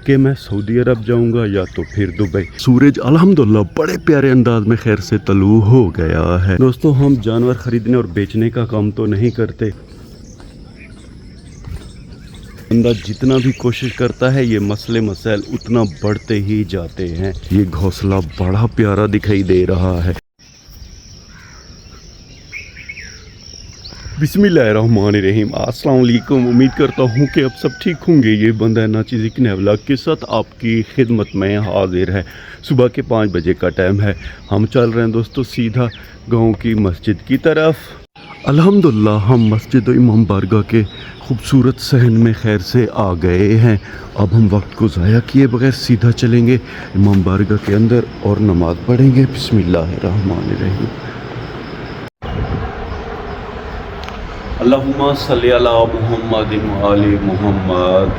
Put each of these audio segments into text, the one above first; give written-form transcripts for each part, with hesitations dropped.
कि मैं सऊदी अरब जाऊंगा या तो फिर दुबई। सूरज अल्हम्दुलिल्लाह बड़े प्यारे अंदाज में खैर से तलू हो गया है। दोस्तों हम जानवर खरीदने और बेचने का काम तो नहीं करते, बंदा जितना भी कोशिश करता है ये मसले मसाइल उतना बढ़ते ही जाते हैं। ये घोंसला बड़ा प्यारा दिखाई दे रहा है। बिस्मिल्लाहिर्रहमानिर्रहीम, अस्सलाम वालेकुम। उम्मीद करता हूँ कि अब सब ठीक होंगे। ये बंदा नाचीज़ एक नए व्लॉग के साथ आपकी खिदमत में हाजिर है। सुबह के 5 बजे का टाइम है। हम चल रहे हैं दोस्तों सीधा गांव की मस्जिद की तरफ। अल्हम्दुलिल्लाह हम मस्जिद इमाम बारगाह के खूबसूरत सहन में खैर से आ गए हैं। अब हम वक्त को ज़ाया किए बगैर सीधा चलेंगे इमाम बारगाह के अंदर और नमाज़ पढ़ेंगे। बिस्मिल्लाहिर्रहमानिर्रहीम। अल्लाहुम्मा सल्ली अला मुहम्मद व आलि मुहम्मद।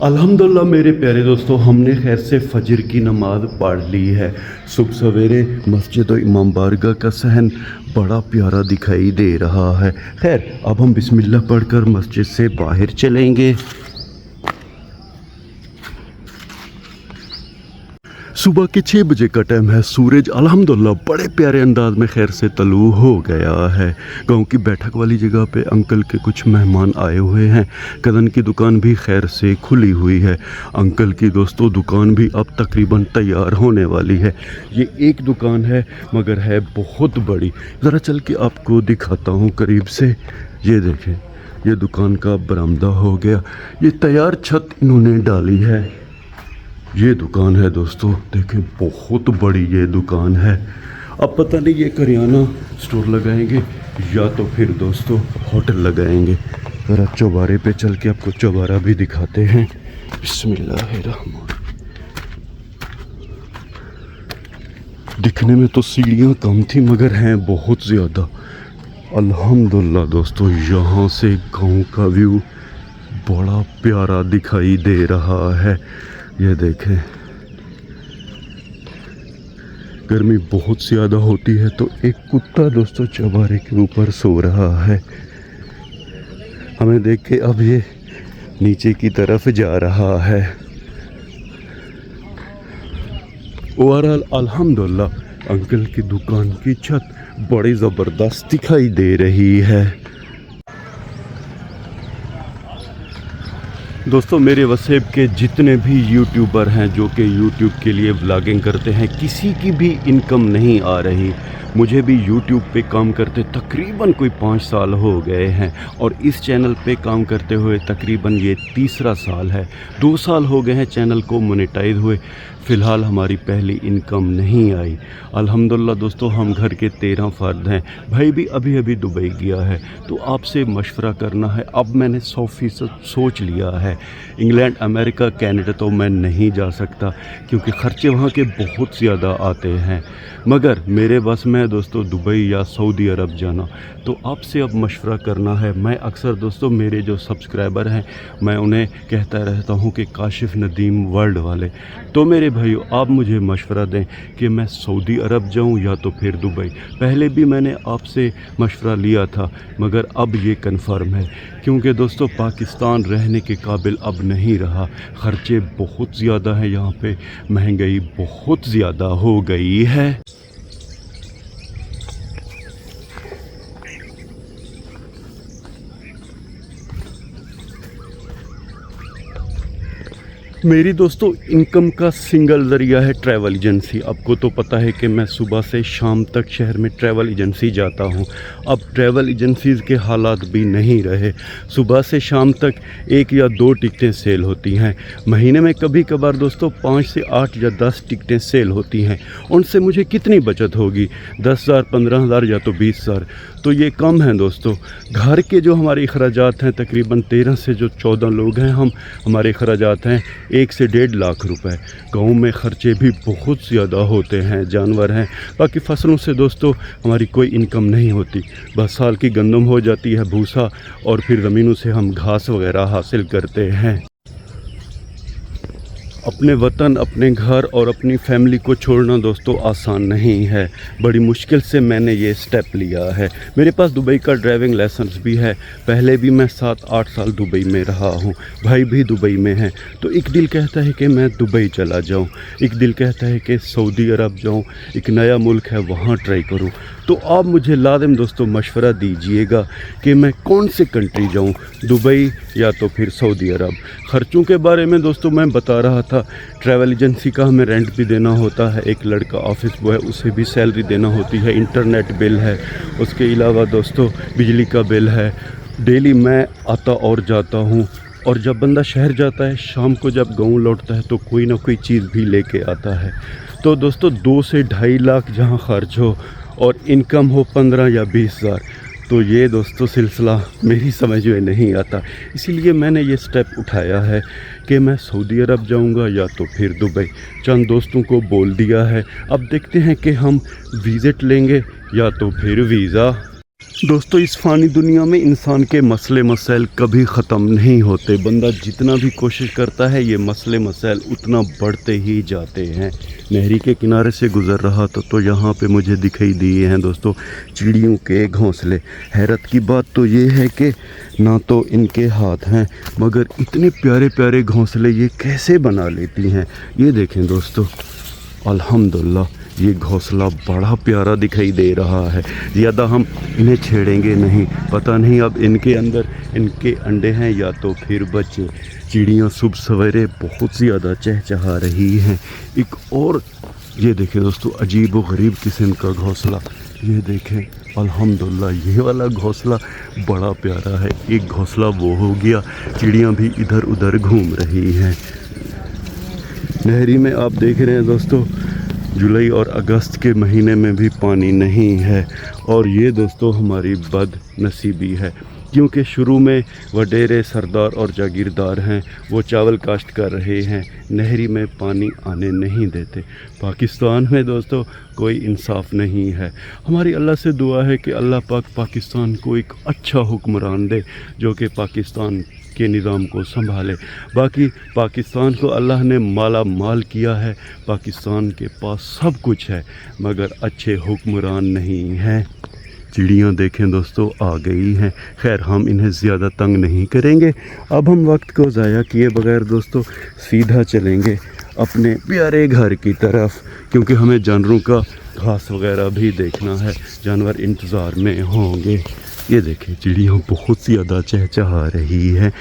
अल्हम्दुलिल्लाह मेरे प्यारे दोस्तों, हमने खैर से फजर की नमाज़ पढ़ ली है। सुबह सवेरे मस्जिद और इमाम बारगाह का सहन बड़ा प्यारा दिखाई दे रहा है। खैर अब हम बिस्मिल्लाह पढ़कर मस्जिद से बाहर चलेंगे। सुबह के 6 बजे का टाइम है। सूरज अल्हम्दुलिल्लाह बड़े प्यारे अंदाज में खैर से तलू हो गया है। गांव की बैठक वाली जगह पे अंकल के कुछ मेहमान आए हुए हैं। कदन की दुकान भी खैर से खुली हुई है। अंकल की दोस्तों दुकान भी अब तकरीबन तैयार होने वाली है। ये एक दुकान है मगर है बहुत बड़ी। ज़रा चल के आपको दिखाता हूँ करीब से। ये देखें, ये दुकान का बरामदा हो गया। ये तैयार छत इन्होंने डाली है। ये दुकान है दोस्तों, देखें बहुत बड़ी ये दुकान है। अब पता नहीं ये करियाना स्टोर लगाएंगे या तो फिर दोस्तों होटल लगाएंगे। ज़रा चौबारे पे चल के आपको चौबारा भी दिखाते हैं। बिस्मिल्लाहिर्रहमान। दिखने में तो सीढ़ियाँ कम थी मगर हैं बहुत ज़्यादा। अल्हम्दुलिल्लाह दोस्तों यहाँ से गाँव का व्यू बड़ा प्यारा दिखाई दे रहा है। ये देखें, गर्मी बहुत ज़्यादा होती है तो एक कुत्ता दोस्तों चौबारे के ऊपर सो रहा है। हमें देख के अब ये नीचे की तरफ जा रहा है। ओवरऑल अल्हम्दुलिल्लाह अंकल की दुकान की छत बड़ी ज़बरदस्त दिखाई दे रही है। दोस्तों मेरे वसेब के जितने भी यूट्यूबर हैं जो कि यूट्यूब के लिए व्लॉगिंग करते हैं, किसी की भी इनकम नहीं आ रही। मुझे भी यूट्यूब पे काम करते तकरीबन कोई 5 साल हो गए हैं और इस चैनल पे काम करते हुए तकरीबन ये 3रा साल है। 2 साल हो गए हैं चैनल को मोनेटाइज हुए। फ़िलहाल हमारी पहली इनकम नहीं आई। अल्हम्दुलिल्लाह दोस्तों हम घर के 13 फ़र्द हैं। भाई भी अभी अभी दुबई गया है तो आपसे मशवरा करना है। अब मैंने 100% सोच लिया है। इंग्लैंड, अमेरिका, कनाडा तो मैं नहीं जा सकता क्योंकि ख़र्चे वहाँ के बहुत ज़्यादा आते हैं। मगर मेरे बस में दोस्तों दुबई या सऊदी अरब जाना। तो आपसे अब मशवरा करना है। मैं अक्सर दोस्तों मेरे जो सब्सक्राइबर हैं मैं उन्हें कहता रहता हूँ कि काशिफ़ नदीम वर्ल्ड वाले, तो मेरे भाइयों आप मुझे मशवरा दें कि मैं सऊदी अरब जाऊँ या तो फिर दुबई। पहले भी मैंने आपसे मशवरा लिया था मगर अब ये कन्फर्म है क्योंकि दोस्तों पाकिस्तान रहने के काबिल अब नहीं रहा। ख़र्चे बहुत ज़्यादा हैं यहाँ पे, महंगाई बहुत ज़्यादा हो गई है। मेरी दोस्तों इनकम का सिंगल ज़रिया है ट्रैवल एजेंसी। आपको तो पता है कि मैं सुबह से शाम तक शहर में ट्रैवल एजेंसी जाता हूं। अब ट्रैवल एजेंसीज़ के हालात भी नहीं रहे। सुबह से शाम तक 1 या 2 टिकटें सेल होती हैं। महीने में कभी कभार दोस्तों 5 से 8 या 10 टिकटें सेल होती हैं। उनसे मुझे कितनी बचत होगी? 10,000, 15,000 या तो 20,000। तो ये कम है दोस्तों। घर के जो हमारे अखराजात हैं तकरीबन 13 से जो 14 लोग हैं हमारे अखराजात हैं 1 से 1.5 लाख रुपए। गाँव में ख़र्चे भी बहुत ज़्यादा होते हैं, जानवर हैं। बाकी फ़सलों से दोस्तों हमारी कोई इनकम नहीं होती। बस साल की गंदम हो जाती है, भूसा, और फिर ज़मीनों से हम घास वगैरह हासिल करते हैं। अपने वतन, अपने घर और अपनी फैमिली को छोड़ना दोस्तों आसान नहीं है। बड़ी मुश्किल से मैंने ये स्टेप लिया है। मेरे पास दुबई का ड्राइविंग लाइसेंस भी है। पहले भी मैं 7-8 साल दुबई में रहा हूँ। भाई भी दुबई में है। तो एक दिल कहता है कि मैं दुबई चला जाऊँ, एक दिल कहता है कि सऊदी अरब जाऊँ, एक नया मुल्क है वहाँ ट्राई करूँ। तो आप मुझे लाज़िम दोस्तों मशवरा दीजिएगा कि मैं कौन से कंट्री जाऊँ, दुबई या तो फिर सऊदी अरब। ख़र्चों के बारे में दोस्तों मैं बता रहा था, ट्रैवल एजेंसी का हमें रेंट भी देना होता है, एक लड़का ऑफिस बॉय उसे भी सैलरी देना होती है, इंटरनेट बिल है, उसके अलावा दोस्तों बिजली का बिल है। डेली मैं आता और जाता हूँ, और जब बंदा शहर जाता है शाम को जब गाँव लौटता है तो कोई ना कोई चीज़ भी लेके आता है। तो दोस्तों 2 से ढाई लाख जहाँ खर्च हो और इनकम हो 15 या 20 हज़ार, तो ये दोस्तों सिलसिला मेरी समझ में नहीं आता। इसीलिए मैंने ये स्टेप उठाया है कि मैं सऊदी अरब जाऊंगा या तो फिर दुबई। चंद दोस्तों को बोल दिया है, अब देखते हैं कि हम विज़िट लेंगे या तो फिर वीज़ा। दोस्तों इस फ़ानी दुनिया में इंसान के मसले मसाइल कभी ख़त्म नहीं होते। बंदा जितना भी कोशिश करता है ये मसले मसाइल उतना बढ़ते ही जाते हैं। नहरी के किनारे से गुज़र रहा था तो यहाँ पे मुझे दिखाई दिए हैं दोस्तों चिड़ियों के घोंसले। हैरत की बात तो ये है कि ना तो इनके हाथ हैं, मगर इतने प्यारे प्यारे घोंसले ये कैसे बना लेती हैं। ये देखें दोस्तों, अल्हम्दुलिल्लाह ये घोंसला बड़ा प्यारा दिखाई दे रहा है। ज़्यादा हम इन्हें छेड़ेंगे नहीं, पता नहीं अब इनके अंदर इनके अंडे हैं या तो फिर बच्चे। चिड़ियाँ सुबह सवेरे बहुत ज़्यादा चहचहा रही हैं। एक और ये देखें दोस्तों अजीब व गरीब किस्म का घोंसला, ये देखें अल्हम्दुलिल्लाह ये वाला घोंसला बड़ा प्यारा है। एक घोंसला वो हो गया, चिड़ियाँ भी इधर उधर घूम रही हैं। नहरी में आप देख रहे हैं दोस्तों जुलाई और अगस्त के महीने में भी पानी नहीं है, और ये दोस्तों हमारी बदनसीबी है, क्योंकि शुरू में वडेरे सरदार और जागीरदार हैं, वो चावल काश्त कर रहे हैं, नहरी में पानी आने नहीं देते। पाकिस्तान में दोस्तों कोई इंसाफ नहीं है। हमारी अल्लाह से दुआ है कि अल्लाह पाक पाकिस्तान को एक अच्छा हुक्मरान दे जो कि पाकिस्तान के निज़ाम को संभाले। बाकी पाकिस्तान को अल्लाह ने माला माल किया है, पाकिस्तान के पास सब कुछ है, मगर अच्छे हुक्मरान नहीं हैं। चिड़ियाँ देखें दोस्तों आ गई हैं। खैर हम इन्हें ज़्यादा तंग नहीं करेंगे। अब हम वक्त को ज़ाया किए बगैर दोस्तों सीधा चलेंगे अपने प्यारे घर की तरफ, क्योंकि हमें जानवरों का घास वगैरह भी देखना है, जानवर इंतज़ार में होंगे। ये देखें चिड़ियाँ बहुत ज़्यादा चहचहा रही हैं।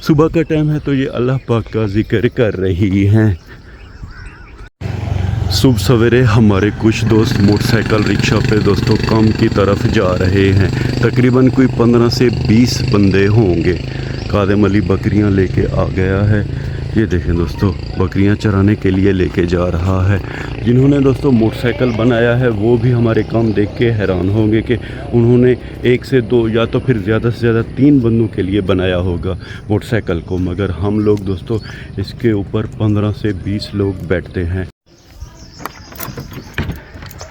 सुबह का टाइम है तो ये अल्लाह पाक का ज़िक्र कर रही हैं। सुबह सवेरे हमारे कुछ दोस्त मोटरसाइकिल रिक्शा पे दोस्तों काम की तरफ जा रहे हैं। तकरीबन कोई 15 से 20 बंदे होंगे। कादिम अली बकरियां लेके आ गया है। ये देखें दोस्तों बकरियां चराने के लिए लेके जा रहा है। जिन्होंने दोस्तों मोटरसाइकिल बनाया है वो भी हमारे काम देख के हैरान होंगे कि उन्होंने 1 से 2 या तो फिर ज़्यादा से ज़्यादा 3 बंदों के लिए बनाया होगा मोटरसाइकिल को, मगर हम लोग दोस्तों इसके ऊपर 15 से 20 लोग बैठते हैं।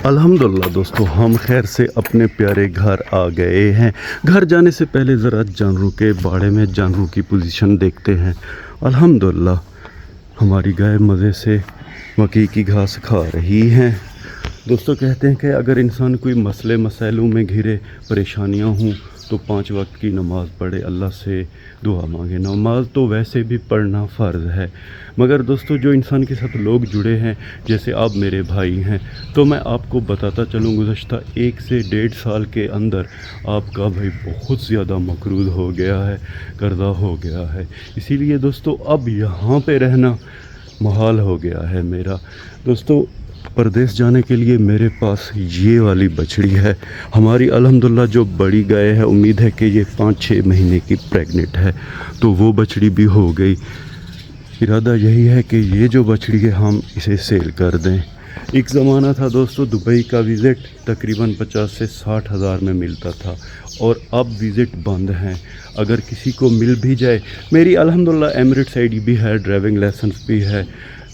अल्हम्दुलिल्लाह दोस्तों हम खैर से अपने प्यारे घर आ गए हैं। घर जाने से पहले ज़रा जानवरों के बाड़े में जानवरों की पोजीशन देखते हैं। अल्हम्दुलिल्लाह हमारी गाय मज़े से मक्की की घास खा रही हैं। दोस्तों कहते हैं कि अगर इंसान कोई मसले मसाइलों में घिरे, परेशानियां हों, तो 5 वक्त की नमाज़ पढ़े, अल्लाह से दुआ मांगे। नमाज तो वैसे भी पढ़ना फ़र्ज़ है, मगर दोस्तों जो इंसान के साथ लोग जुड़े हैं, जैसे आप मेरे भाई हैं, तो मैं आपको बताता चलूँ गुज़श्ता 1 से 1.5 साल के अंदर आपका भाई बहुत ज़्यादा मकरूज़ हो गया है, कर्ज़ा हो गया है। इसीलिए दोस्तों अब यहाँ पे रहना मुहाल हो गया है मेरा। दोस्तों परदेश जाने के लिए मेरे पास ये वाली बछड़ी है हमारी, अल्हम्दुलिल्लाह जो बड़ी गाय है, उम्मीद है कि ये 5-6 महीने की प्रेग्नेंट है, तो वो बछड़ी भी हो गई। इरादा यही है कि ये जो बछड़ी है हम इसे सेल कर दें। एक ज़माना था दोस्तों दुबई का विज़िट तकरीबन 50 से 60 हज़ार में मिलता था, और अब विज़िट बंद हैं। अगर किसी को मिल भी जाए, मेरी अल्हम्दुलिल्लाह एमिरेट्स आईडी भी है, ड्राइविंग लाइसेंस भी है,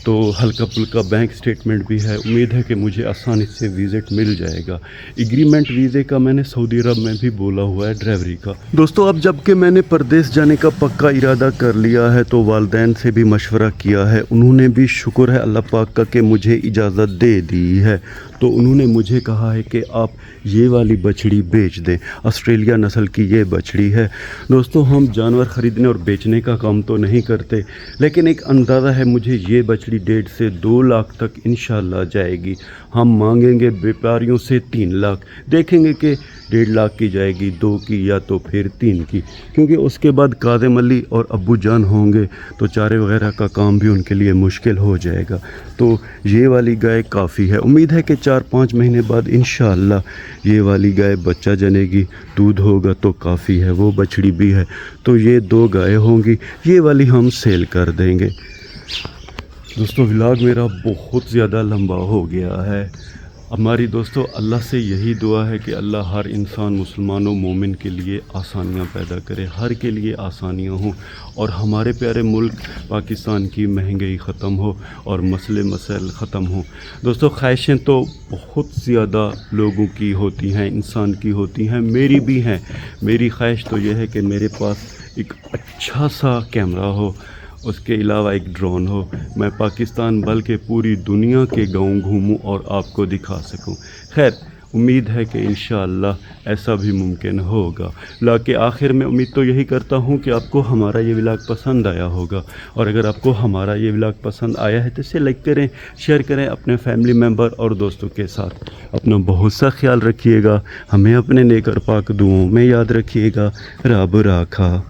تو ہلکا پھلکا بینک سٹیٹمنٹ بھی ہے. امید ہے کہ مجھے آسانی سے وزٹ مل جائے گا. ایگریمنٹ ویزے کا میں نے سعودی عرب میں بھی بولا ہوا ہے, ڈرائیوری کا. دوستو اب جب کہ میں نے پردیس جانے کا پکا ارادہ کر لیا ہے تو والدین سے بھی مشورہ کیا ہے. انہوں نے بھی شکر ہے اللہ پاک کا کہ مجھے اجازت دے دی ہے. تو انہوں نے مجھے کہا ہے کہ آپ یہ والی بچڑی بیچ دیں. آسٹریلیا نسل کی یہ بچڑی ہے. دوستو ہم جانور خریدنے اور بیچنے کا کام تو نہیں کرتے, لیکن ایک اندازہ ہے مجھے یہ بچڑی 1.5 سے 2 لاکھ تک انشاءاللہ جائے گی. ہم مانگیں گے بیپاریوں سے 3 لاکھ, دیکھیں گے کہ 1.5 لاکھ کی جائے گی, 2 کی یا تو پھر 3 کی, کیونکہ اس کے بعد کاظم علی اور ابو جان ہوں گے تو چارے وغیرہ کا کام بھی ان کے لیے مشکل ہو جائے گا. تو یہ والی گائے کافی ہے. امید ہے کہ 4-5 مہینے بعد انشاءاللہ یہ والی گائے بچہ جنے گی, دودھ ہوگا تو کافی ہے. وہ بچڑی بھی ہے تو یہ 2 گائے ہوں گی. یہ والی ہم سیل کر دیں گے. دوستو ولاگ میرا بہت زیادہ لمبا ہو گیا ہے. ہماری دوستو اللہ سے یہی دعا ہے کہ اللہ ہر انسان مسلمان و مومن کے لیے آسانیاں پیدا کرے, ہر کے لیے آسانیاں ہوں, اور ہمارے پیارے ملک پاکستان کی مہنگائی ختم ہو اور مسئلے مسائل ختم ہوں. دوستو خواہشیں تو بہت زیادہ لوگوں کی ہوتی ہیں, انسان کی ہوتی ہیں, میری بھی ہیں. میری خواہش تو یہ ہے کہ میرے پاس ایک اچھا سا کیمرہ ہو, اس کے علاوہ ایک ڈرون ہو, میں پاکستان بلکہ پوری دنیا کے گاؤں گھوموں اور آپ کو دکھا سکوں. خیر امید ہے کہ انشاءاللہ ایسا بھی ممکن ہوگا. لیکن آخر میں امید تو یہی کرتا ہوں کہ آپ کو ہمارا یہ ولاگ پسند آیا ہوگا, اور اگر آپ کو ہمارا یہ ولاگ پسند آیا ہے تو اسے لائک کریں, شیئر کریں اپنے فیملی ممبر اور دوستوں کے ساتھ. اپنا بہت سا خیال رکھیے گا, ہمیں اپنے نیک اور پاک دعاؤں میں یاد رکھیے گا. رب راکھا.